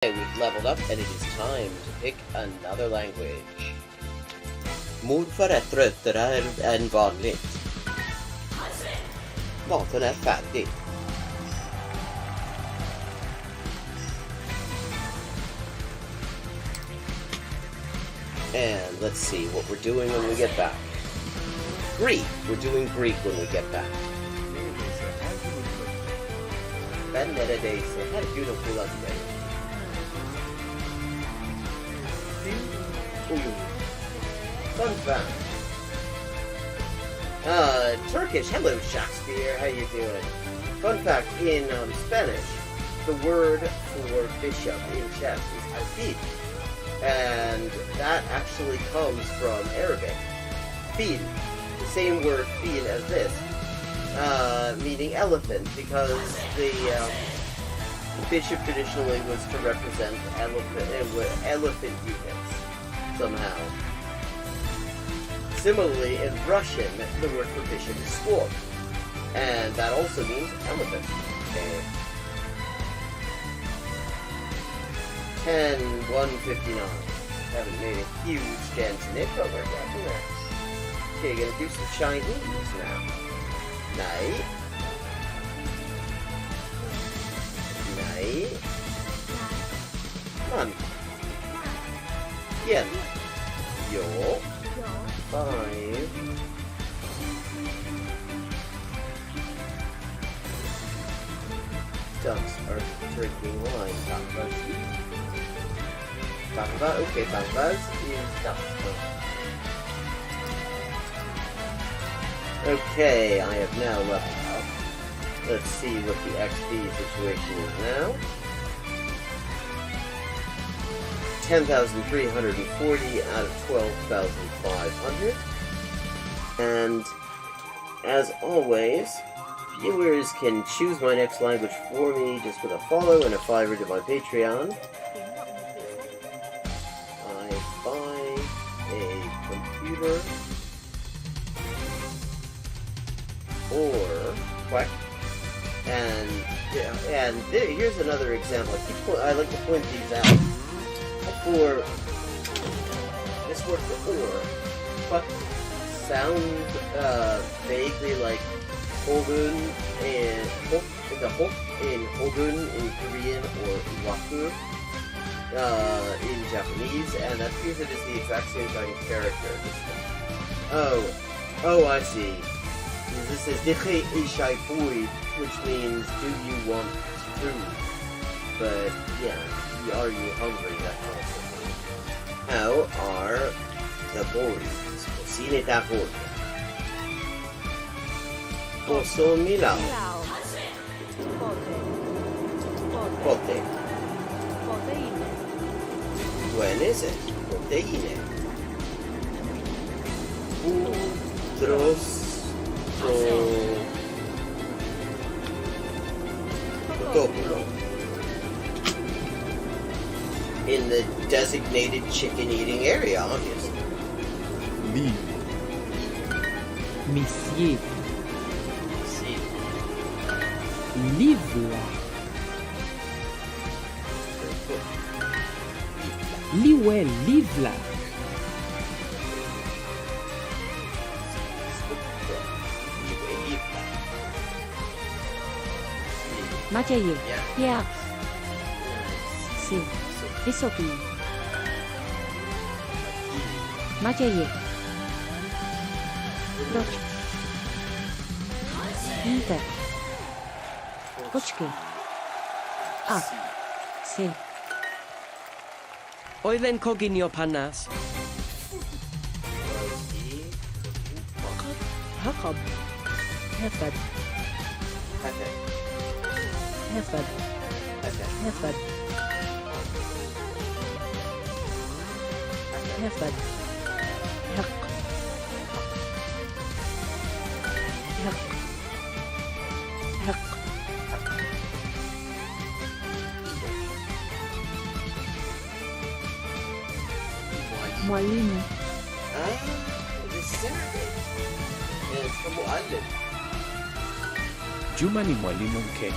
Okay, we've leveled up and it is time to pick another language. Morfar än vanligt. Maten är färdig. And let's see what we're doing when we get back. Greek. We're doing Greek when we get back. Ben neredeyse her gün okula giderim. Fun fact. Turkish. Hello, Shakespeare. How you doing? Fun fact, in Spanish, the word for bishop in chess is alfil. And that actually comes from Arabic. Fil. The same word fil as this. Meaning elephant, because the bishop traditionally was to represent elephant units somehow. Similarly, in Russian, the word for bishop is squad, and that also means elephant. Okay. 10-159. Haven't made a huge dent in it, but we're getting there. Okay, gonna do some Chinese now. Nej. Nej. Man. Igen. Ja. 5. Ducks are drinking wine. Bambas. Bamba. Okay, Bambas is ducks. Okay, I have now leveled up. Let's see what the XP situation is now. 10,340 out of 12,500. And as always, viewers can choose my next language for me just with a follow and a $5 to my Patreon. I buy a computer. Or quack, and here's another example. I like to point these out. For this word for or, quack sounds vaguely like Hogun and the hok in Hogun in Korean or waku in Japanese, and that's because it is the exact same kind of character. Oh, I see. This is Dikhe Ishai Food, which means, do you want food? But, yeah, are you hungry? That kind of thing. How are the boys? Cocine da boya. Posso milao. Pote. When is it? Proteine. Utros. In the designated chicken-eating area, obviously. Liv. Monsieur. Livla. Liwe, livla. 맞아요. Yeah. Sí. It's okay. 맞아요. 그렇죠. Inter. Почки. Ah. Sí. Oedden coginio panas. Hakab. Hefad. Hefad. Hefad. Hefad. Haq. Haq. Haq. Mwalimu. This is Arabic. And it's from Mu'allim. Juma ni mwalimu mke.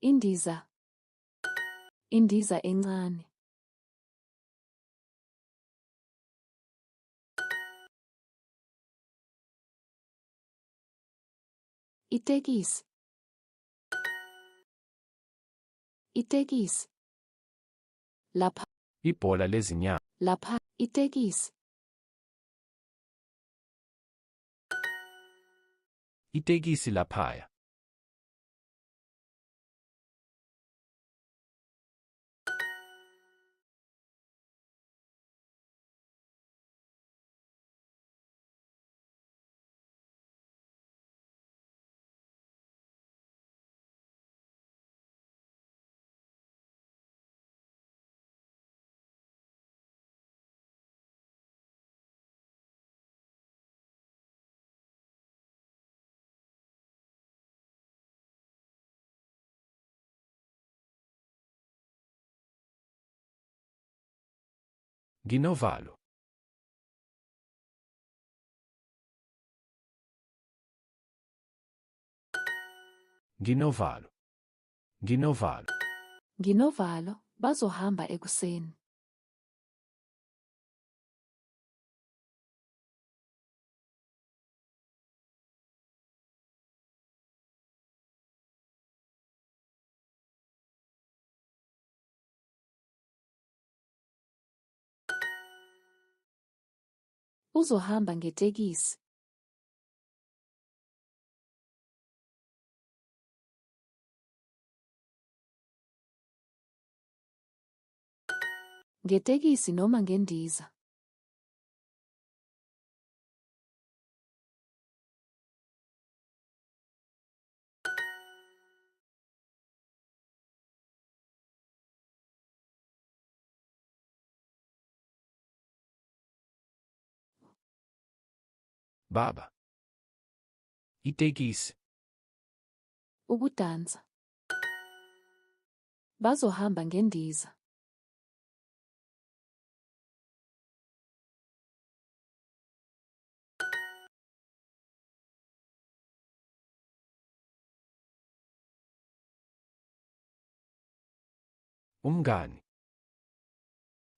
Indiza. Indiza encane. Itekisi. Itekisi. Lapha. Ibhola lezinyawo. Lapha. Itekisi. Itekisi laphaya. Ginovalo. Ginovalo. Ginovalo. Nginovalo, bazohamba ekuseni. Uzohamba ngetekisi. Ngetekisi noma ngendiza. Baba. Itekisi. Ukudansa. Bazohamba ngendiza. Umngani.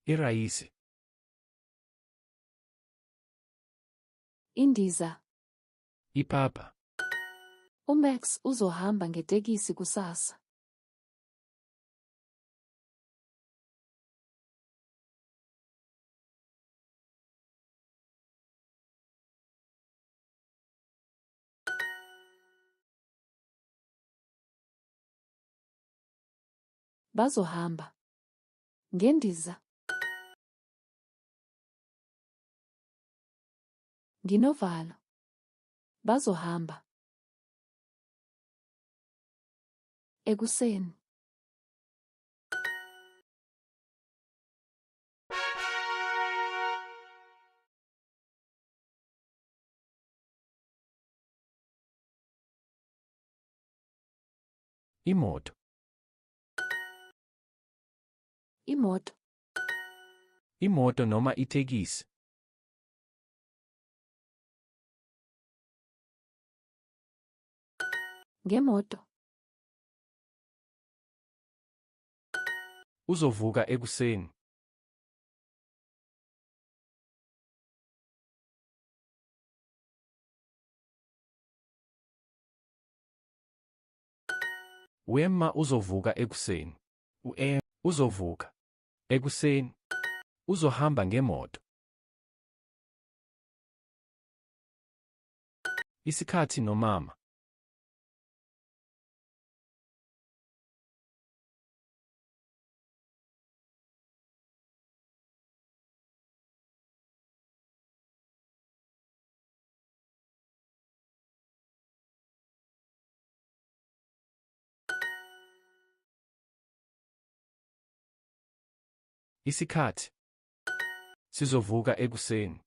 Irayisi. Indiza. Ipapa. Umax uzohamba ngetekisi kusasa. Bazohamba ngendiza. Nginovalo. Bazohamba ekuseni. Imoto. Imoto. Imoto noma itekisi. Ngemoto. Uzovuka ekuseni. Wema uzovuka ekuseni. Uzovuka ekuseni. Uzohamba ngemoto. Isikhathi nomama. Isikhathi. Sizovuka ekuseni.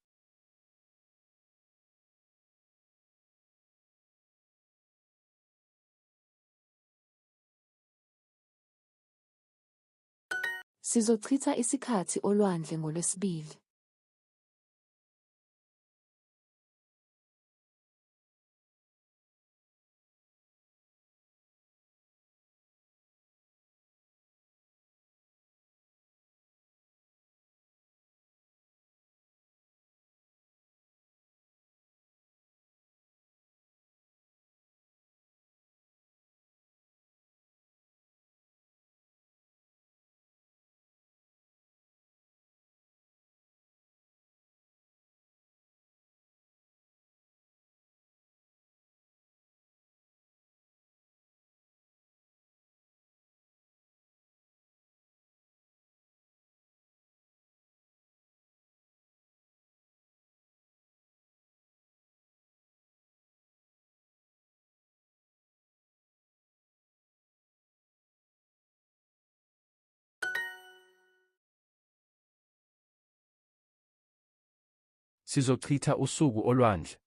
Sizochitha isikhathi olwandle ngoLwesibili. Sizochitha usuku olwandle.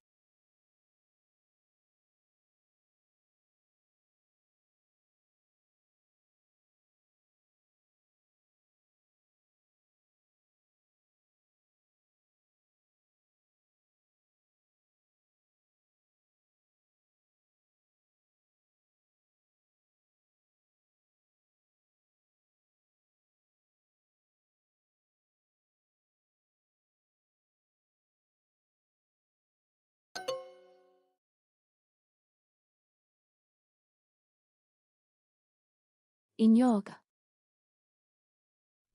Inyoka.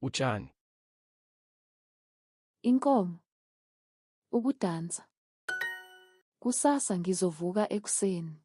Utshani. Inkomo. Ukudansa. Kusasa ngizovuka ekuseni.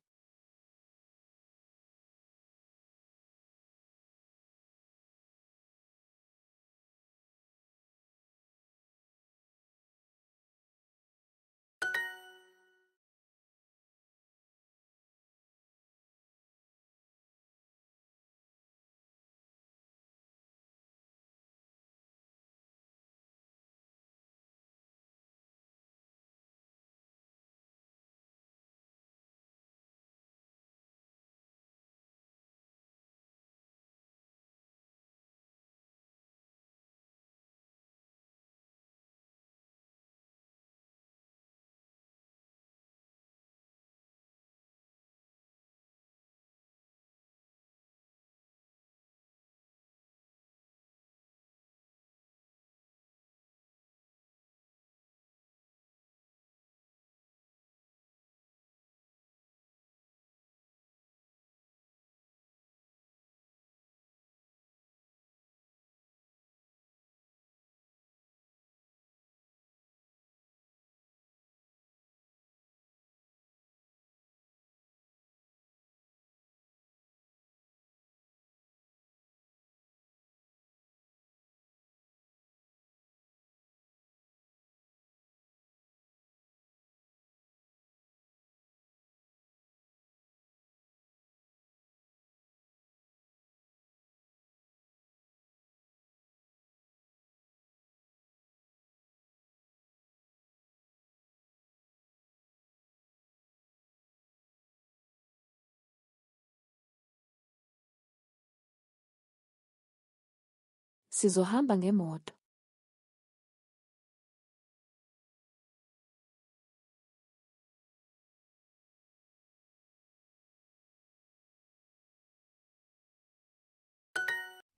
Sizohamba ngemoto.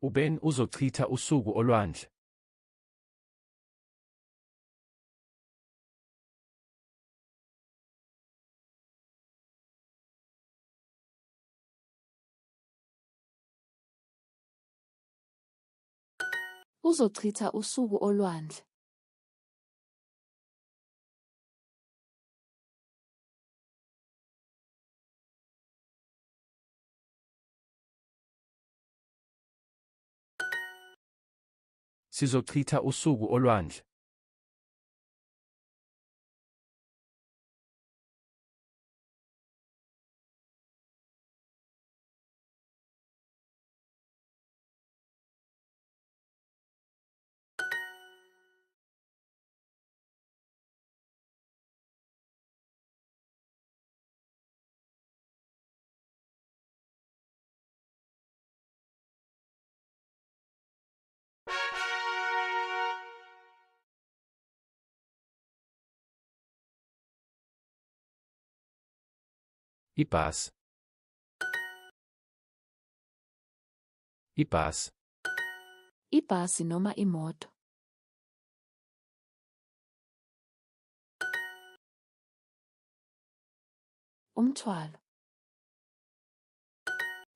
UBen uzochitha usuku olwandle. Uzochitha usuku olwandle. Sizochitha usuku olwandle. Ibhasi. Ibhasi. Ibhasi noma imoto. Umthwalo.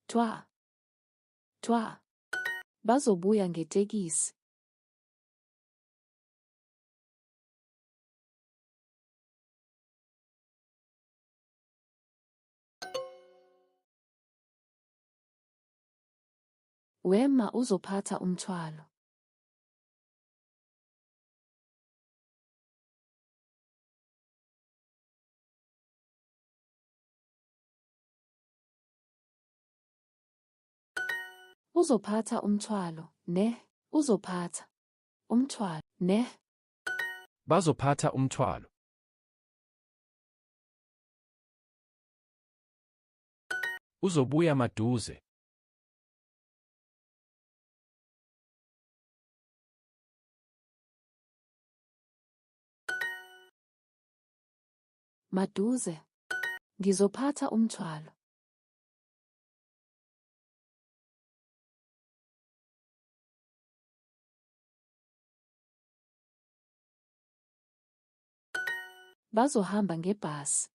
Thwa. Thwa. Bazobuya ngetekisi. Wema uzophatha umthwalo. Uzophatha umthwalo, ne? Uzophatha umthwalo, ne? Bazophatha umthwalo. Uzobuya maduze. Maduze. Ngizophatha umthwalo. Bazohamba ngebhasi.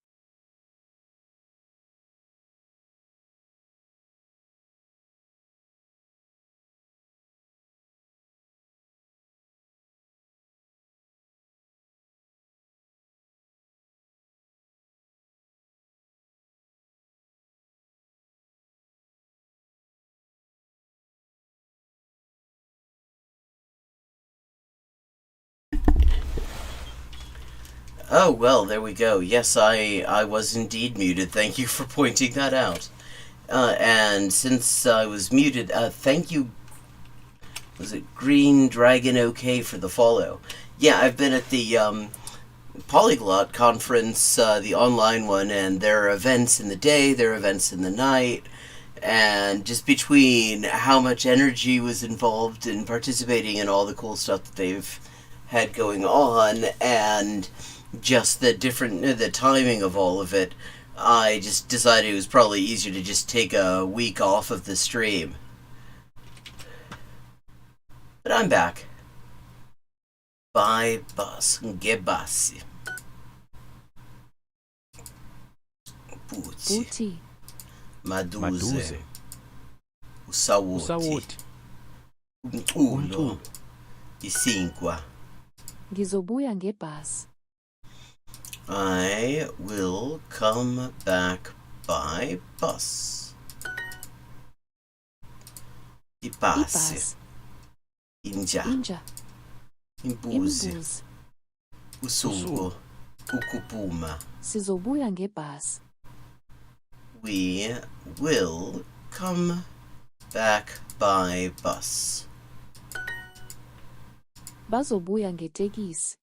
Oh, well, there we go. Yes, I was indeed muted. Thank you for pointing that out. And since I was muted, thank you. Was it Green Dragon OK for the follow? Yeah, I've been at the Polyglot conference, the online one, and there are events in the day, there are events in the night, and just between how much energy was involved in participating in all the cool stuff that they've had going on, and just the timing of all of it, I just decided it was probably easier to just take a week off of the stream. But I'm back. Bye bus, gebasi. Puti, Buti. maduze, usawoti, Usawoti. umculo, isinkwa. Ngizobuya ngebhasi. I will come back by bus. Ibhasi, Ibhasi. inja, Inja. imbuzi, Imbuzi. usuku, ukupuma. Sizobuya ngebhasi. We will come back by bus. Bazobuya ngetekisi.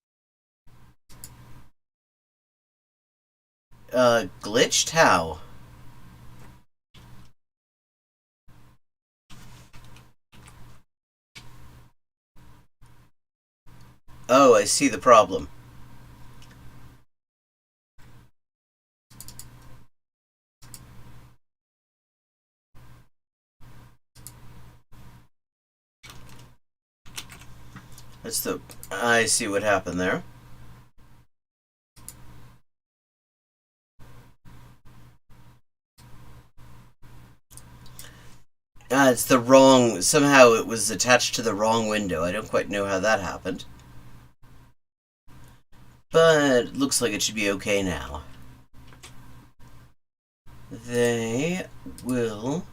Glitched? How? Oh, I see the problem. I see what happened there. It's the wrong, somehow it was attached to the wrong window. I don't quite know how that happened. But it looks like it should be okay now. They will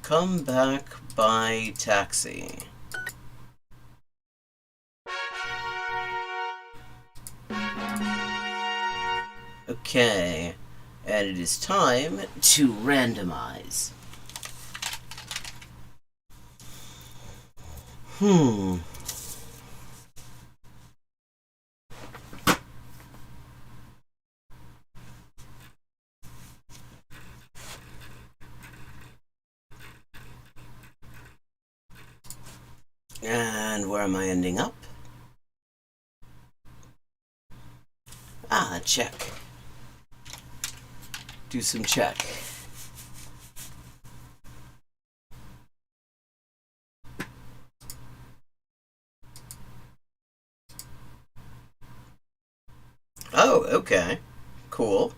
come back by taxi. Okay, and it is time to randomize. And where am I ending up? Check. Do some check. Oh, okay. Cool.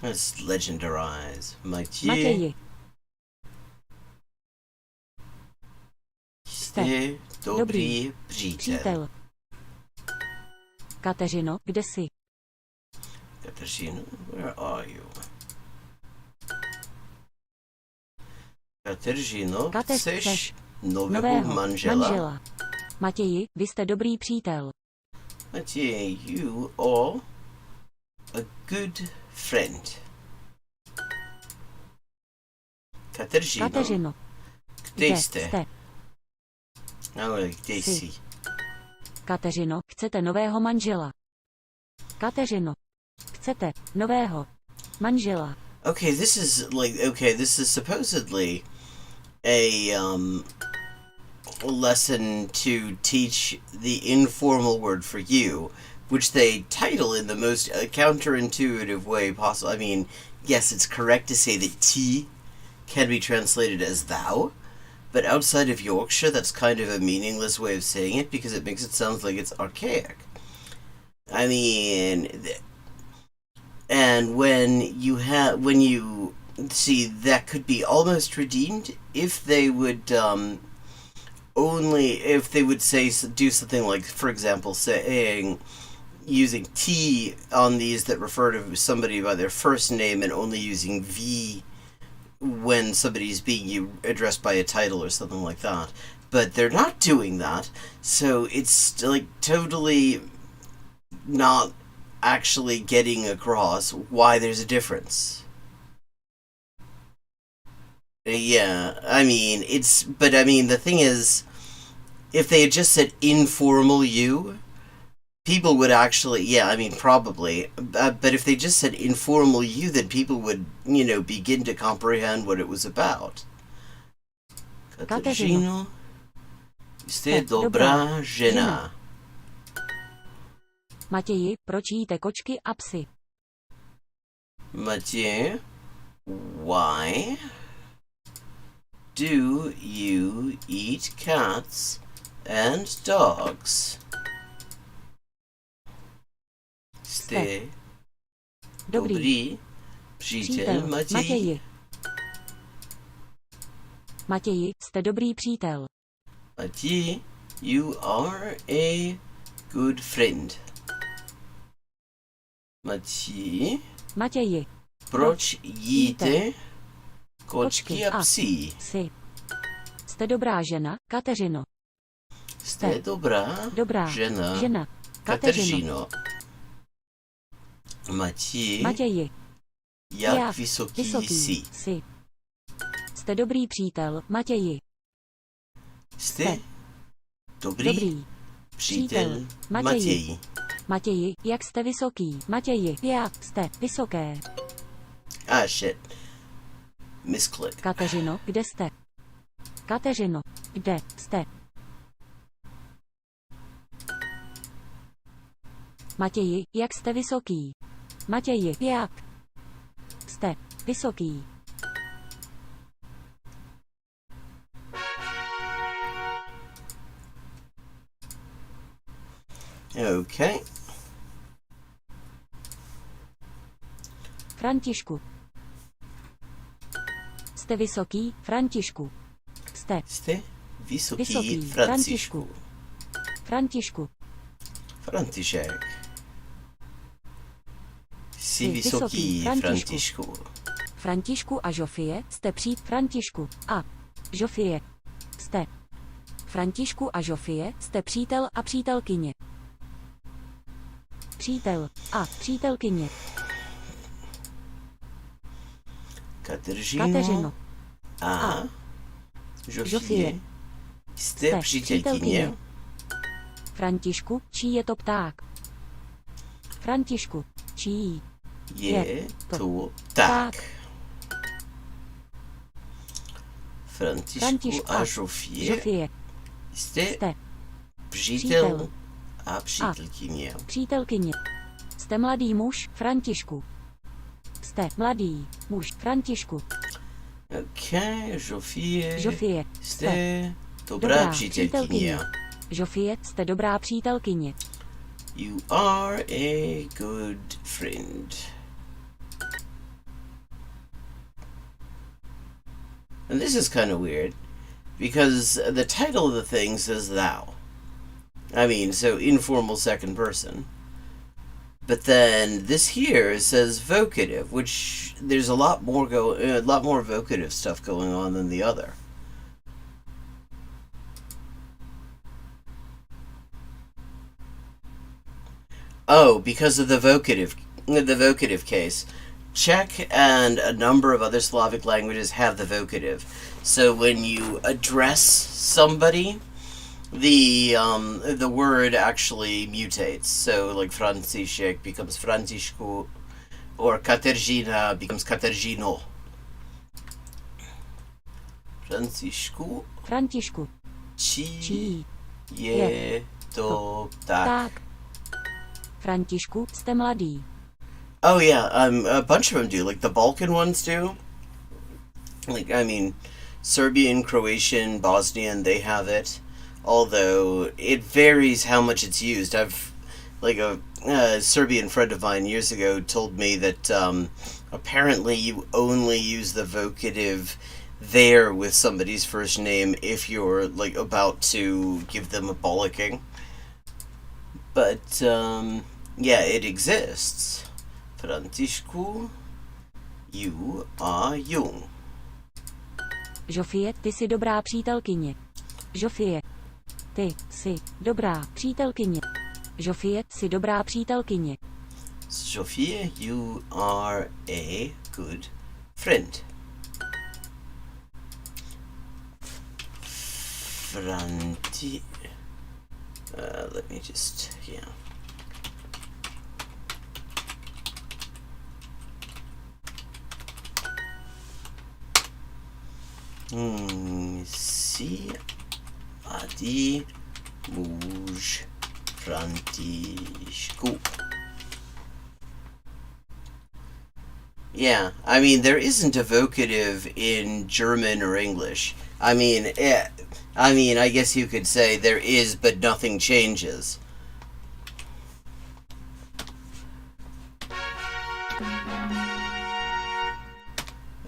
Let's legendarize. Matěj. Jste dobrý přítel. Kateřino, kde jsi? Kateřino, where are you? Kateřino, chceš nového manžela? Matěji, vy jste dobrý přítel. Matěj, you are a good friend. Kateřino, Kateřino, kde kde jste? jste? No, kde jsi? Kateřino, chcete nového manžela? Kateřino, chcete nového manžela? Okay, this is supposedly a lesson to teach the informal word for you, which they title in the most counterintuitive way possible. I mean, yes, it's correct to say that T can be translated as thou, but outside of Yorkshire, that's kind of a meaningless way of saying it because it makes it sound like it's archaic. I mean, and when you see, that could be almost redeemed if they would do something like, for example, using T on these that refer to somebody by their first name and only using V when somebody's being addressed by a title or something like that. But they're not doing that, so it's like totally not actually getting across why there's a difference. Yeah, the thing is, if they had just said informal you, people would actually, probably, but if they just said informal you, then people would, begin to comprehend what it was about. Kateřino, jste dobrá žena. Matěji, proč jíte kočky a psy? Matěj, why do you eat cats and dogs? Jste dobrý přítel Matěji. Matěji, jste dobrý přítel. Matěj, you are a good friend. Matěji, proč jíte kočky a psí? Jste dobrá žena, Kateřino. Jste dobrá žena, Kateřino. Matěji, jak vysoký jsi? Jste dobrý přítel, Matěji. Jste dobrý přítel Matěji. Matěji, jak jste vysoký? Matěji, jak jste vysoké? Ah, shit. Misclick. Kateřino, kde jste? Kateřino, kde jste? Matěji, jak jste vysoký? Matěji, jak jste vysoký? Okay. Františku. Jste vysoký, Františku. Jste vysoký, Františku. Františku. František. Jsi vysoký, Františku. Františku a Žofie, jste Františku a Žofie. Jste. Františku a Žofie, jste přítel a přítelkyně. Přítel a přítelkyně. Kateřino a Žofie, jste přítelkyně. Františku, čí je to pták? Františku, čí je to pták? Františku a Žofie, jste přítel a přítelkyně. Přítelkyně. Jste mladý muž, Františku. Jste mladý muž, Františku. Okay, Žofie, jste dobrá přítelkyně. Žofie, jste dobrá přítelkyně. You are a good friend. And this is kind of weird, because the title of the thing says thou. So informal second person. But then this here says vocative, which there's a lot more vocative stuff going on than the other. Oh, because of the vocative. the vocative case. Czech and a number of other Slavic languages have the vocative. So when you address somebody, the word actually mutates. So like Franciszek becomes Franciszku, or Katerzina becomes Katerzino. Franciszku. Františku. Či je to tak. Tak. Františku, jste mladý. Oh yeah, a bunch of them do. Like the Balkan ones do. Like, I mean, Serbian, Croatian, Bosnian, they have it. Although it varies how much it's used. I've, like, a Serbian friend of mine years ago told me that apparently you only use the vocative there with somebody's first name if you're, like, about to give them a bollocking. But yeah, it exists. Franciszku, you are young. Žofie, ty jsi dobrá přítelkyně. Žofie, ty jsi dobrá přítelkyně. Žofie, jsi dobrá přítelkyně. Sophia, you are a good friend. Franti. Let me just, yeah. Si adi muž Františku. Yeah, I mean, there isn't a vocative in German or English. I mean, I guess you could say there is, but nothing changes.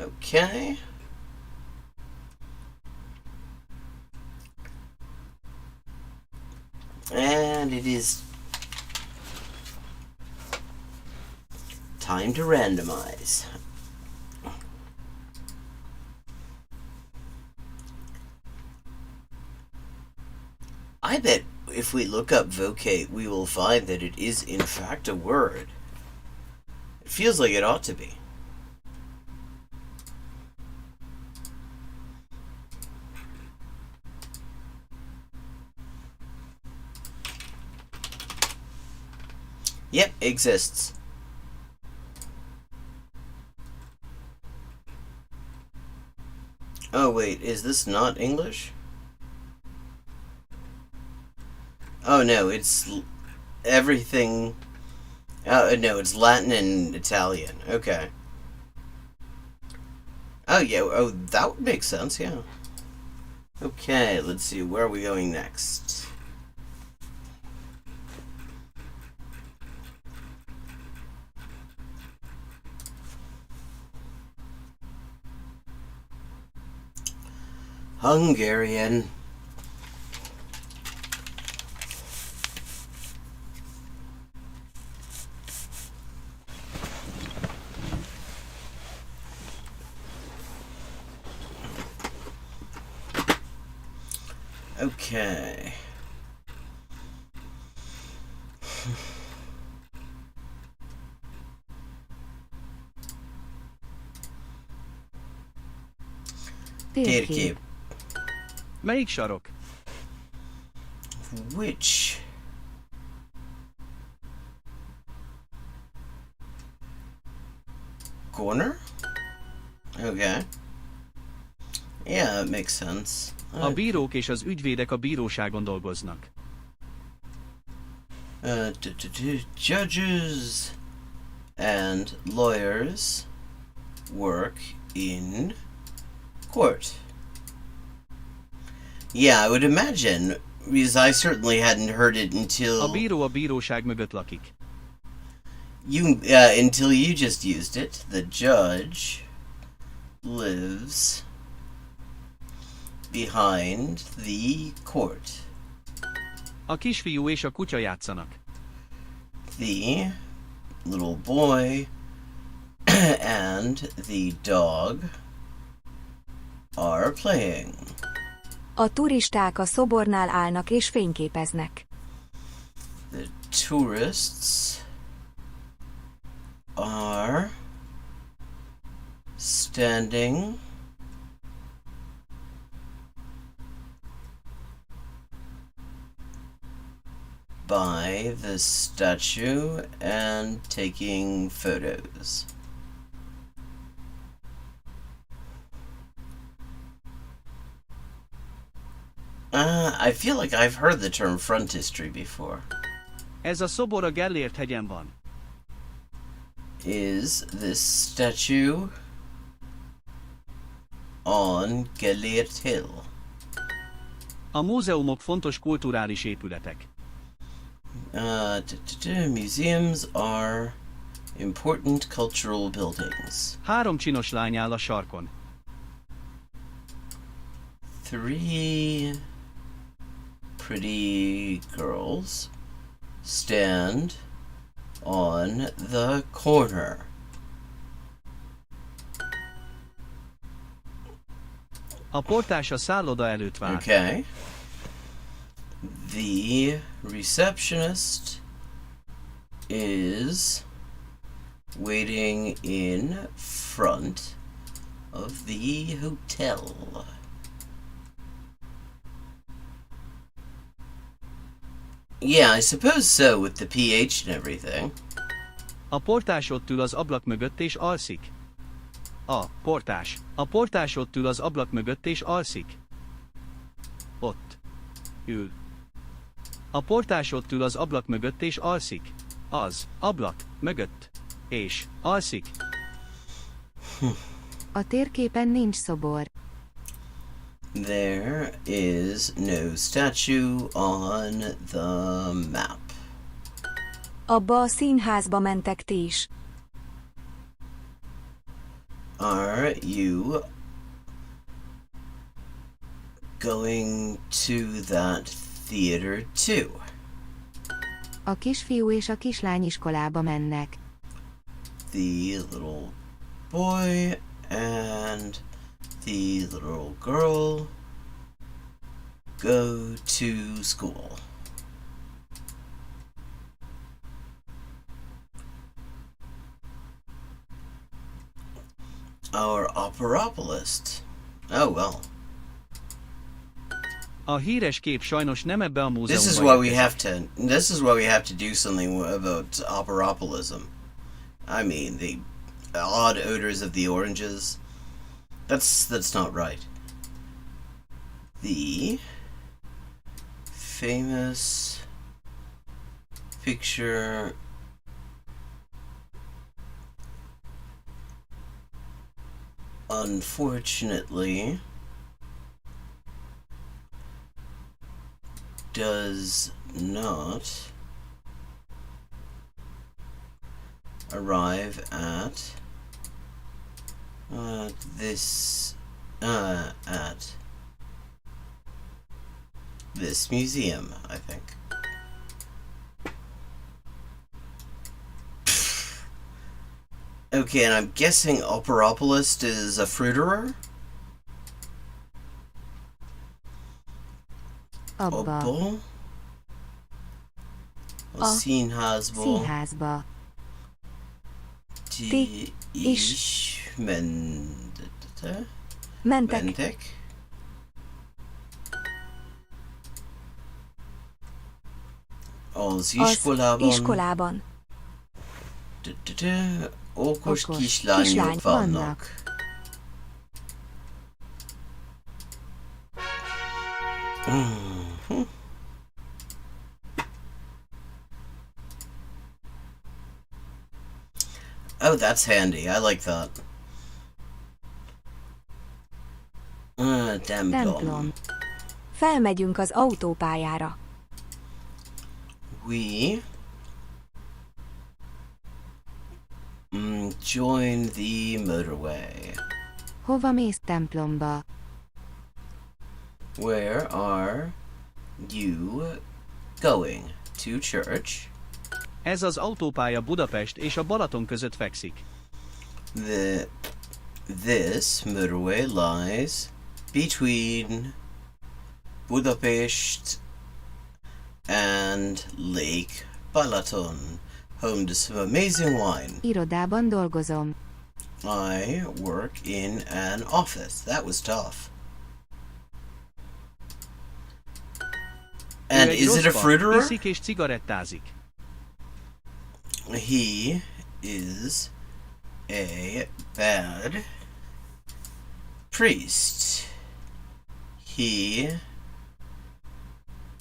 Okay. And it is time to randomize. I bet if we look up vocate, we will find that it is in fact a word. It feels like it ought to be. Yep, exists. Oh wait, is this not English? Oh no, it's everything. Oh no, it's Latin and Italian. Okay. Oh yeah, oh that would make sense, yeah. Okay, let's see, where are we going next? Hungarian. Okay. Térkép. Melyik sarok? Which? Corner? Okay. Yeah, that makes sense. A bírók és az ügyvédek a bíróságon dolgoznak. Judges and lawyers work in court. Yeah, I would imagine, because I certainly hadn't heard it until... A bíró a bíróság mögött lakik. Until you just used it. The judge lives behind the court. A kisfiú és a kutya játszanak. The little boy and the dog are playing. A turisták a szobornál állnak és fényképeznek. The tourists are standing by the statue and taking photos. I feel like I've heard the term frontispiece before. Ez a szobor a Gellért hegyen van. Is this statue on Gellért Hill? A múzeumok fontos kulturális épületek. Museums are important cultural buildings. 3 csinos lány áll a sarkon. 3 pretty girls stand on the corner. A portás a szálloda előtt vár. Okay. The receptionist is waiting in front of the hotel. Yeah, I suppose so, with the PH and everything. A portás ott ül az ablak mögött és alszik. A portás. A portás ott ül az ablak mögött és alszik. Ott. Ül. A portás ott ül az ablak mögött és alszik. Az. Ablak. Mögött. És. Alszik. A térképen nincs szobor. There is no statue on the map. Abba a színházba mentek ti is. Are you going to that theater too? A kisfiú és a kislány iskolába mennek. The little boy and the little girl go to school. Our operapolist. Oh well. A híres kép sajnos nem ebbe a múzeumba This is why we have to do something about operapolism. I mean, the odd odors of the oranges. That's not right. The famous picture unfortunately does not arrive at this museum, I think. Okay, and I'm guessing operapolist is a fruiterer? Abba. Abba? A színházba. Színházba. Ti is is mentek. mentek? Az iskolában. Iskolában. Okos kislányok vannak. Oh, that's handy. I like that. Templom. Felmegyünk az autópályára. We join the motorway. Hova mész templomba? Where are you going? To church? Ez az autópálya Budapest és a Balaton között fekszik. This motorway lies between Budapest and Lake Balaton. home to some amazing wine. Irodában dolgozom. I work in an office. That was tough. Ő And egy is it a rossz pap, fruiterer? iszik és cigarettázik. He is a bad priest. He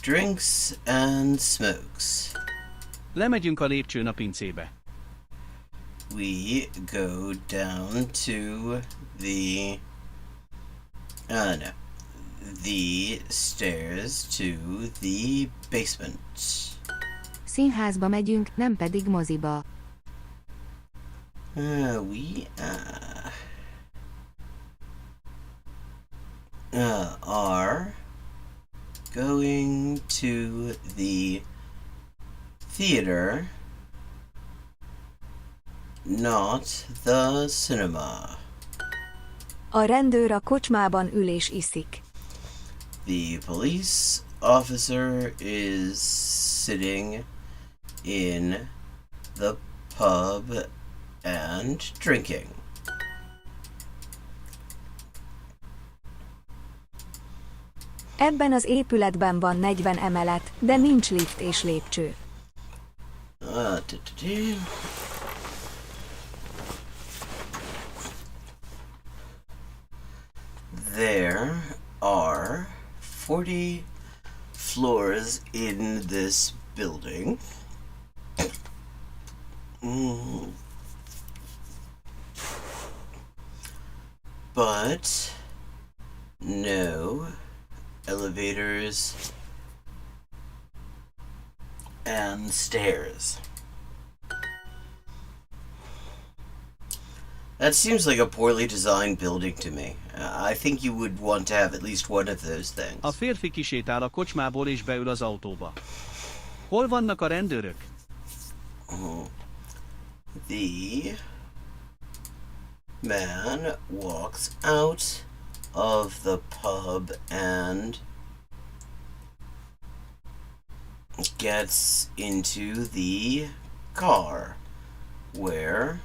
drinks and smokes. Lemegyünk a lépcsőn a pincébe. We go down to the the stairs to the basement. Színházba megyünk, nem pedig moziba. We are going to the theater, not the cinema. A rendőr a kocsmában ül és iszik. The police officer is sitting in the pub and drinking. Ebben az épületben van 40 emelet, de nincs lift és lépcső. There are 40 floors in this building. But no elevators and stairs. That seems like a poorly designed building to me. I think you would want to have at least one of those things. A férfi kisétál a kocsmából és beül az autóba. Hol vannak a rendőrök? The man walks out of the pub and gets into the car. Where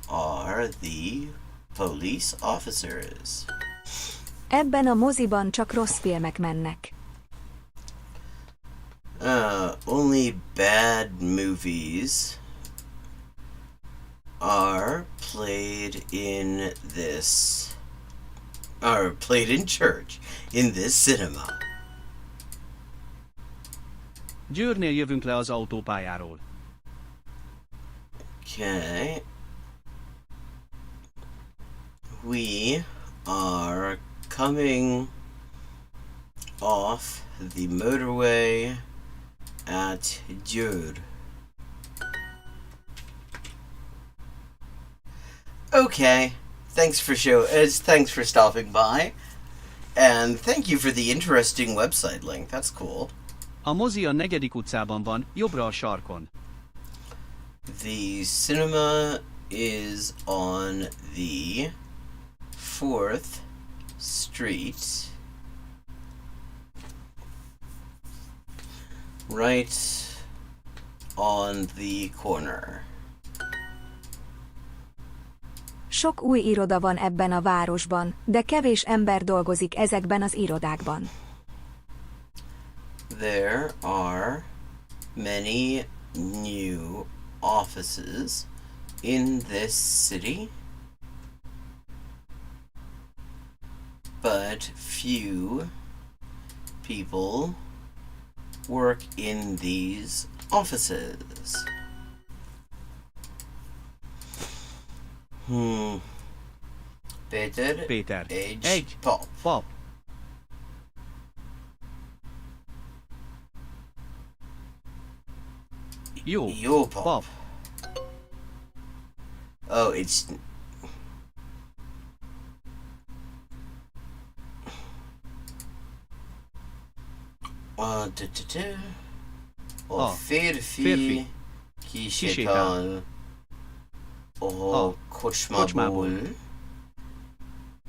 are the police officers? Ebben a moziban csak rossz filmek mennek. Only bad movies are played in church, in this cinema. Győrnél jövünk le az autópályáról. Okay. We are coming off the motorway at Győr. Okay. Thanks for stopping by. And thank you for the interesting website link. That's cool. A mozi a 4. utcában van, jobbra a sarkon. The cinema is on the 4th Street. Right on the corner. Sok új iroda van ebben a városban, de kevés ember dolgozik ezekben az irodákban. There are many new offices in this city, but few people work in these offices. Péter. Egy pap. Pap. Jó pap. Pap. Oh, it's... A férfi kisétál a kocsmából,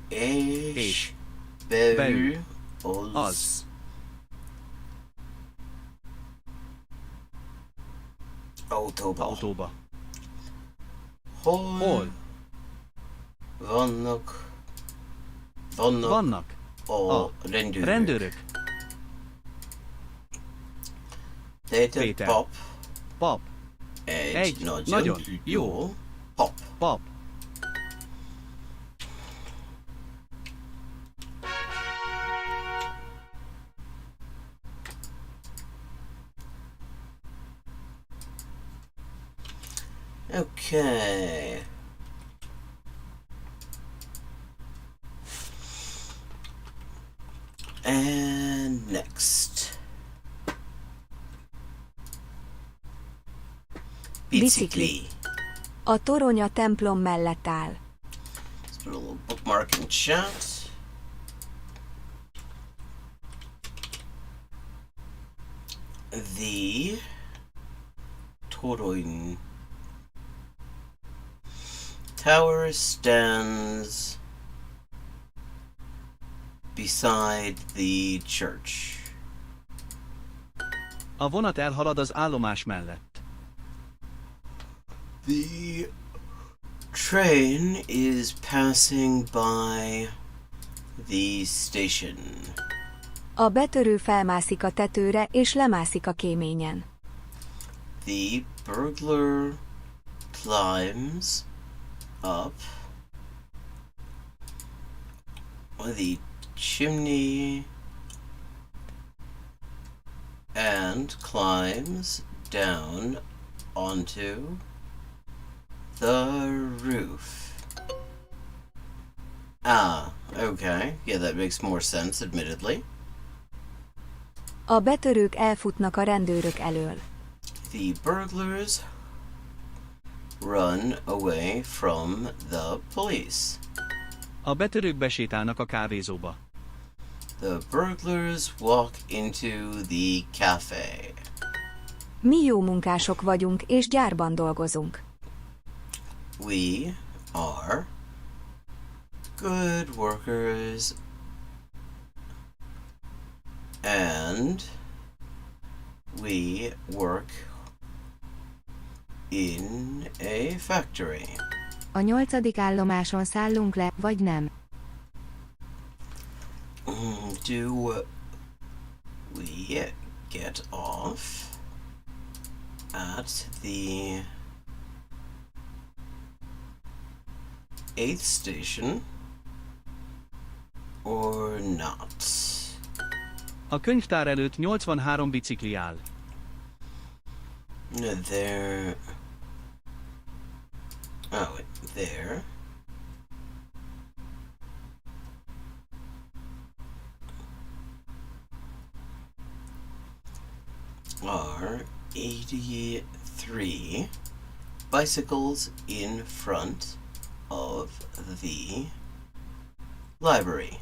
és beül az Autóba. Autóba. Hol Hol vannak vannak a a rendőrök? rendőrök? Péter Péter. pap Pap. egy Nagyon nagyon jó jó pap. Pap. Okay. And next. Bicikli. A torony a templom mellett áll. Let's put a little bookmark in chat. The torony tower stands beside the church. A vonat elhalad az állomás mellett. The train is passing by the station. A betörő felmászik a tetőre és lemászik a kéményen. The burglar climbs up the chimney and climbs down onto the roof. Ah, okay. Yeah, that makes more sense, admittedly. A betörők elfutnak a rendőrök elől. The burglars run away from the police. A betörők besétálnak a kávézóba. The burglars walk into the cafe. Mi jó munkások vagyunk és gyárban dolgozunk. We are good workers and we work in a factory. A 8. állomáson szállunk le, vagy nem? Do we get off at the 8th station or not? A könyvtár előtt 83 bicikli áll. There. Oh, there. Are 83 bicycles in front of the library.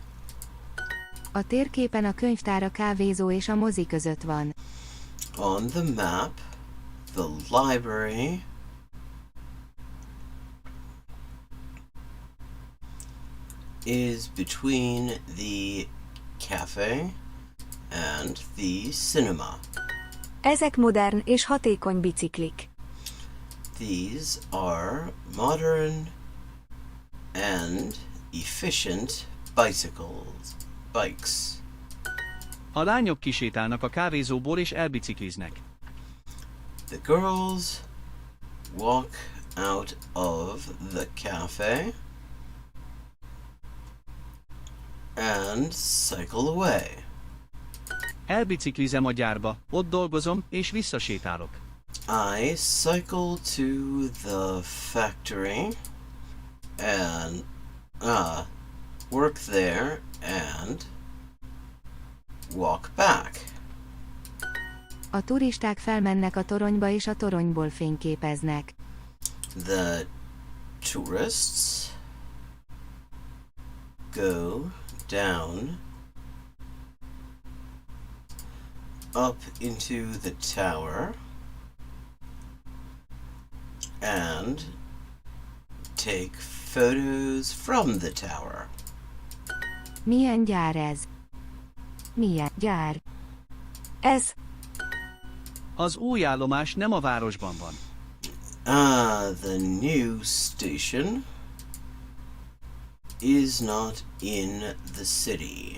A térképen a könyvtár, a kávézó és a mozi között van. On the map, the library is between the cafe and the cinema. Ezek modern és hatékony biciklik. These are modern and efficient bikes. A lányok kisétálnak a kávézóból és elbicikliznek. The girls walk out of the cafe and cycle away. Elbiciklizem a gyárba, ott dolgozom és visszasétálok. I cycle to the factory and work there and walk back. A turisták felmennek a toronyba és a toronyból fényképeznek. The tourists go down up into the tower and take photos from the tower. Milyen gyár ez? Milyen gyár? Ez Az új állomás nem a városban van. The new station is not in the city.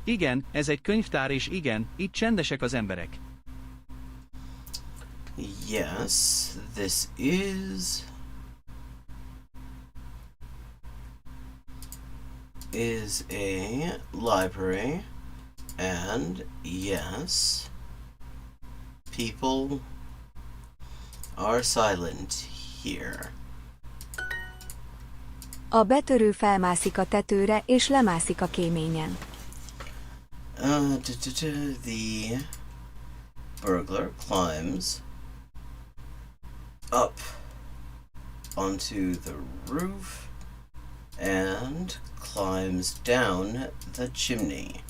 Igen, ez egy könyvtár és igen, itt csendesek az emberek. Yes, this is a library, and yes, people are silent here. A betörő felmászik a tetőre és lemászik a kéményen. The burglar climbs up onto the roof and climbs down the chimney.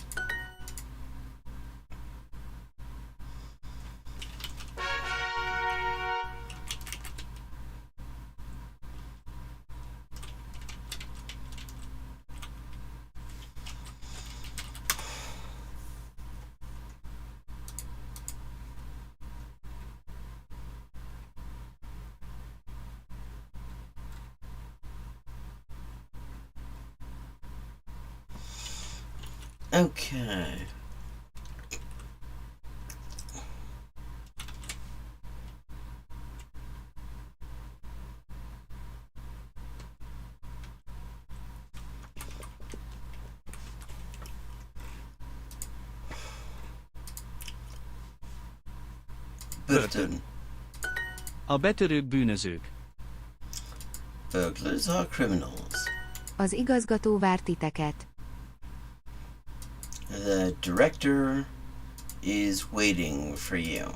Okay. Börtön. A betörők bűnözők. Burglars are criminals. Az igazgató vár titeket. The director is waiting for you.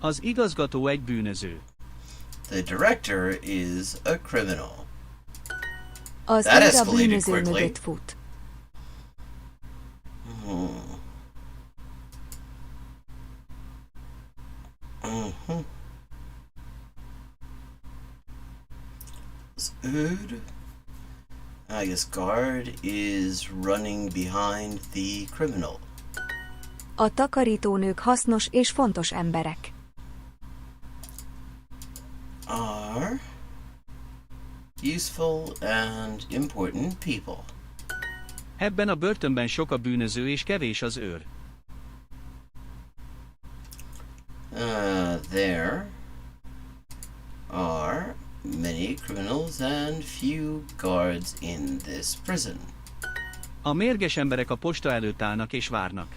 Az igazgató egy bűnöző. The director is a criminal. Az That őr a escalated bűnöző quickly. mögött fut. It's Ood. I guess guard is running behind the criminal. A takarítónők hasznos és fontos emberek. Are useful and important people. Ebben a börtönben sok a bűnöző és kevés az őr. There are many criminals and few guards in this prison. A mérges emberek a posta előtt állnak és várnak.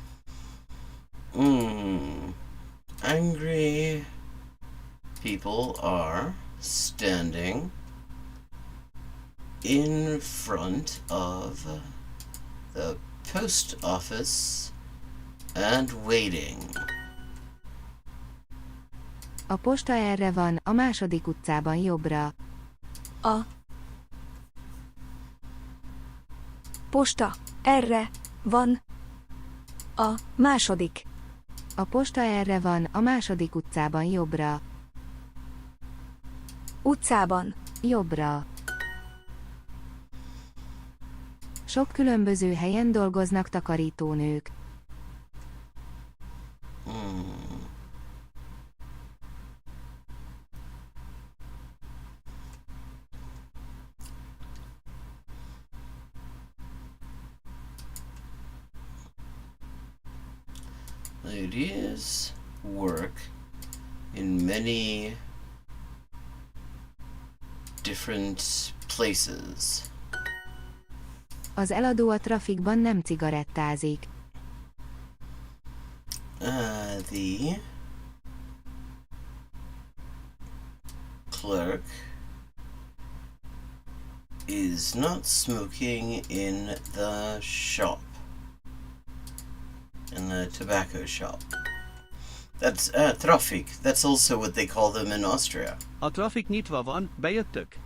Angry people are standing in front of the post office and waiting. A posta erre van, a második utcában jobbra. A posta erre van. A második. A posta erre van, a második utcában jobbra. Utcában. Jobbra. Sok különböző helyen dolgoznak takarítónők. Ladies work in many different places. Az eladó a trafikban nem cigarettázik. The clerk is not smoking in the shop. In the tobacco shop. That's traffic. That's also what they call them in Austria. A trafik nyitva van, bejöttök?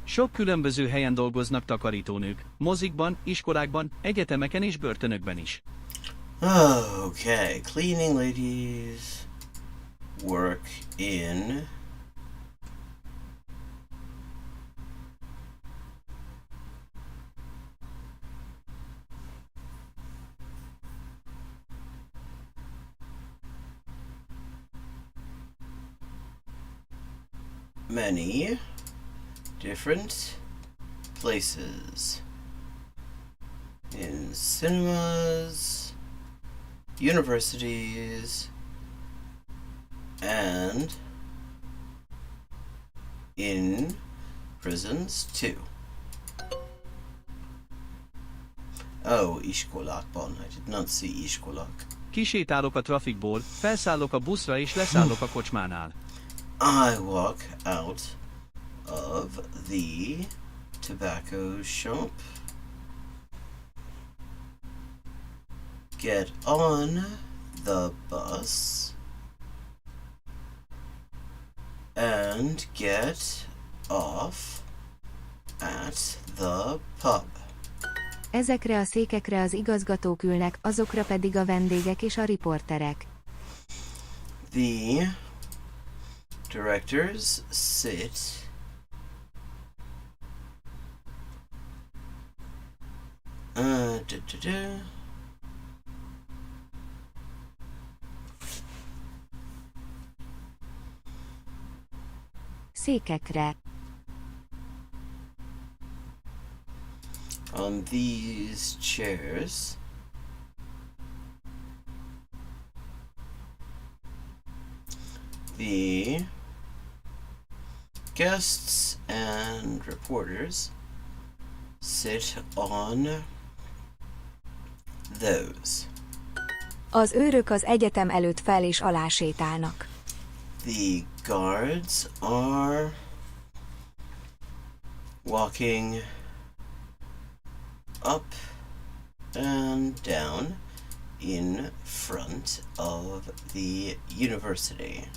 Sok különböző helyen dolgoznak takarítónők. Mozikban, iskolákban, egyetemeken és börtönökben is. Okay, cleaning ladies work in many different places. In cinemas, universities, and in prisons too. Oh, iskolakban. I did not see iskolak. Kisétálok a trafikból, felszállok a buszra és leszállok a kocsmánál. I walk out of the tobacco shop, get on the bus, and get off at the pub. Ezekre a székekre az igazgatók ülnek, azokra pedig a vendégek és a riporterek. The directors sit Székekre. on these chairs. The guests and reporters sit on those. Az őrök az egyetem előtt fel és alá sétálnak. The guards are walking up and down in front of the university.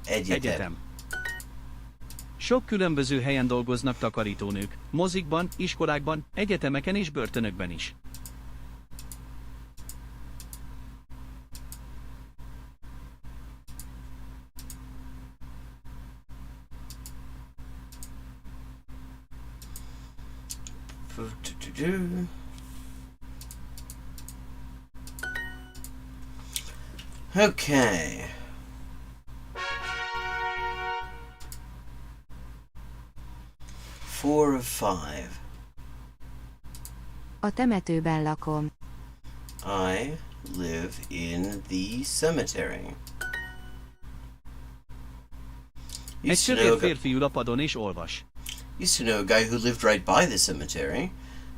Egyetem. Sok különböző helyen dolgoznak takarítónők, mozikban, iskolákban, egyetemeken és börtönökben is. Okay. Four of five. A temetőben lakom. I live in the cemetery. Egy sötét férfi ül a padon és olvas. Used to know a guy who lived right by the cemetery.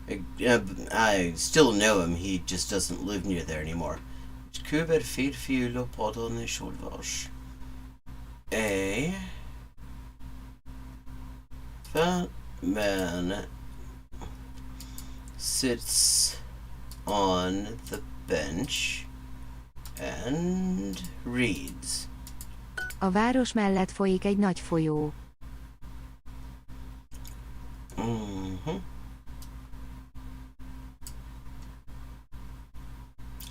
I still know him, he just doesn't live near there anymore. Köver férfi ül a padon és olvas. A fat man sits on the bench and reads. A város mellett folyik egy nagy folyó.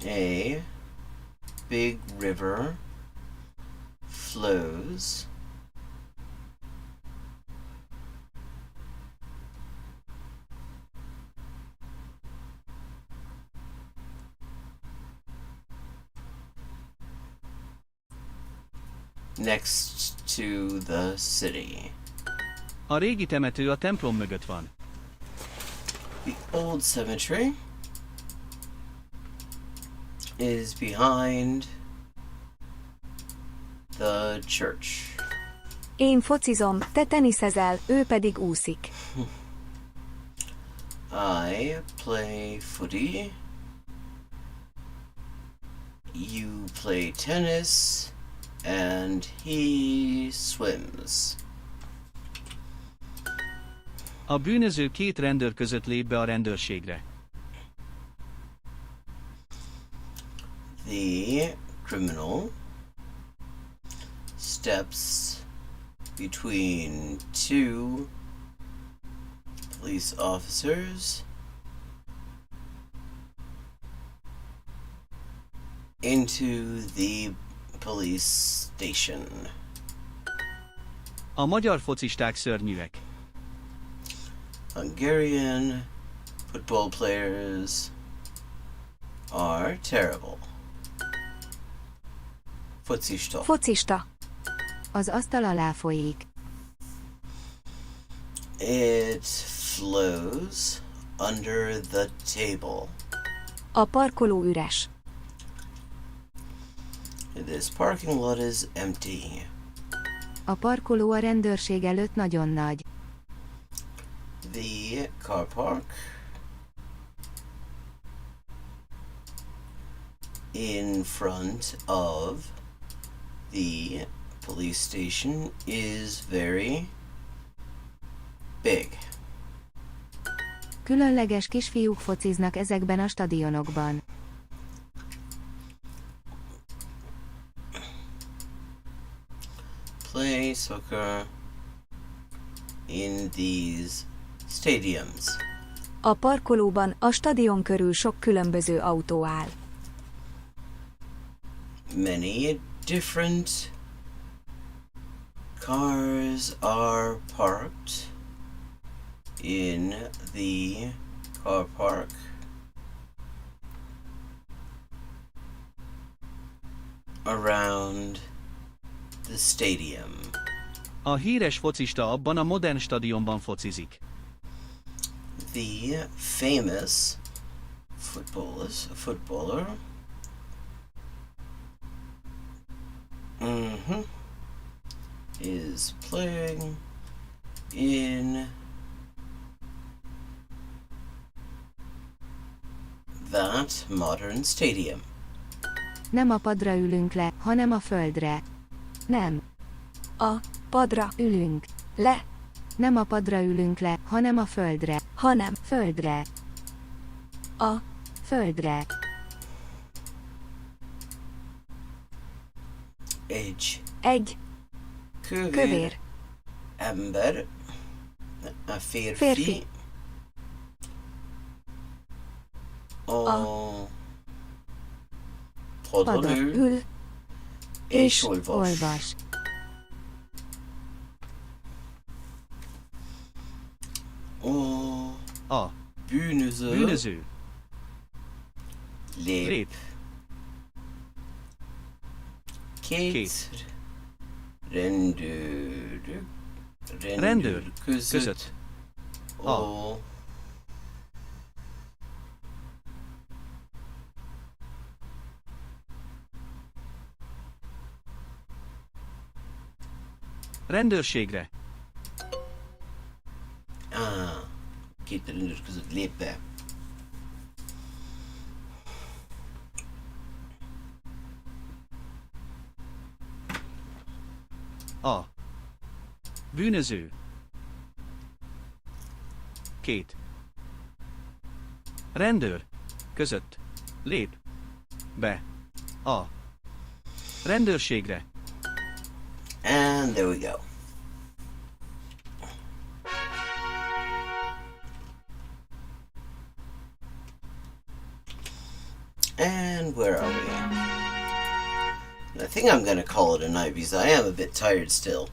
A big river flows next to the city. A régi temető a templom mögött van. The old cemetery is behind the church. Én focizom, te teniszezel, ő pedig úszik. I play footy. You play tennis. And he swims. A bűnöző két rendőr között lép be a rendőrségre. The criminal steps between two police officers into the police station. A magyar focisták szörnyűek. Hungarian football players are terrible. Focista. Focista. Az asztal alá folyik. It flows under the table. A parkoló üres. This parking lot is empty. A parkoló a rendőrség előtt nagyon nagy. The car park in front of the police station is very big. Különleges kisfiúk fociznak ezekben a stadionokban. Play soccer in these stadiums. A parkolóban a stadion körül sok különböző autó áll. Many different cars are parked in the car park. Around the stadium. A híres focista abban a modern stadionban focizik. The famous footballer is playing in that modern stadium. Nem a padra ülünk le, hanem a földre. Nem. A padra Ülünk. le, Nem a padra ülünk le, hanem a földre. hanem Földre. a Földre. Egy egy kövér ember, a férfi, Férfi. a Padon padon ül ül és és Olvas. A bűnöző bűnöző lép lép két rendőr rendőr között között. a Rendőrségre. két rendőr között lép be. A bűnöző két rendőr között lép be a rendőrségre. And there we go. And where are we? I think I'm gonna call it a night because I am a bit tired still.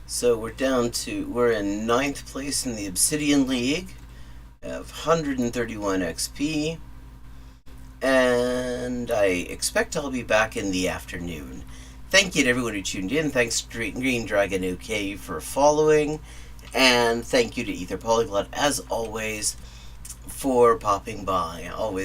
So we're in 9th place in the Obsidian League of 131 XP. And I expect I'll be back in the afternoon. Thank you to everyone who tuned in. Thanks to Green Dragon OK for following. And thank you to Ether Polyglot, as always, for popping by. Always